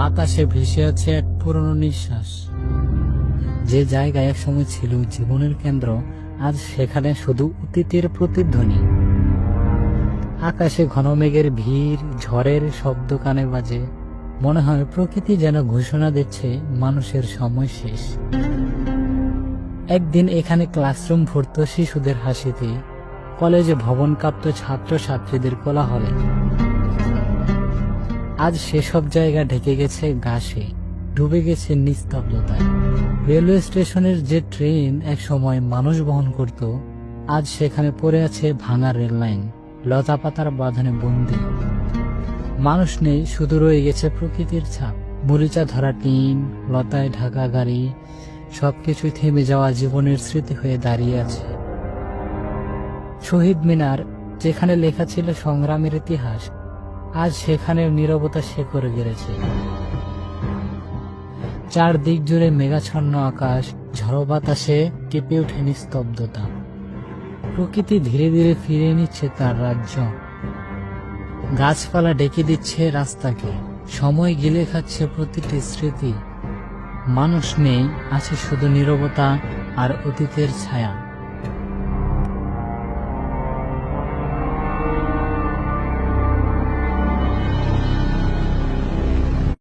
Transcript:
বাতাসে ভেসে আছে এক পুরনো নিঃশ্বাস। যে জায়গায় একসময় ছিল জীবনের কেন্দ্র, আজ সেখানে শুধু অতীতের প্রতিধ্বনি। আকাশে ঘন মেঘের ভিড়, ঝড়ের শব্দ কানে বাজে। মনে হয় প্রকৃতি যেন ঘোষণা দিচ্ছে মানুষের সময় শেষ। একদিন এখানে ক্লাসরুম ভরত শিশুদের হাসিতে, কলেজে ভবন কাঁপত ছাত্রছাত্রীদের কোলাহলে। আজ সেসব জায়গা ঢেকে গেছে ঘাসে, ডুবে গেছে নিস্তব্ধতায়। রেলওয়ে স্টেশনের যে ট্রেন এক সময় মানুষ বহন করত, আজ সেখানে পড়ে আছে ভাঙা রেল লাইন, লতা পাতার বাঁধনে বন্দি। মানুষ নেই, শুধু রয়ে গেছে প্রকৃতির ছাপ। মরিচা ধরা টিন, লতায় ঢাকা গাড়ি, সবকিছুই থেমে যাওয়া জীবনের স্মৃতি হয়ে দাঁড়িয়ে আছে। শহীদ মিনার, যেখানে লেখা ছিল সংগ্রামের ইতিহাস, আজ সেখানের নীরবতা শেকড়ে গেড়েছে। চারদিক জুড়ে মেঘাচ্ছন্ন আকাশ, ঝড়ো বাতাসে কেঁপে ওঠে নিস্তব্ধতা। প্রকৃতি ধীরে ধীরে ফিরে নিচ্ছে তার রাজ্য। গাছপালা ডেকে দিচ্ছে রাস্তাকে, সময় গিলে খাচ্ছে প্রতিটি স্মৃতি। মানুষ নেই, আছে শুধু নীরবতা আর অতীতের ছায়া।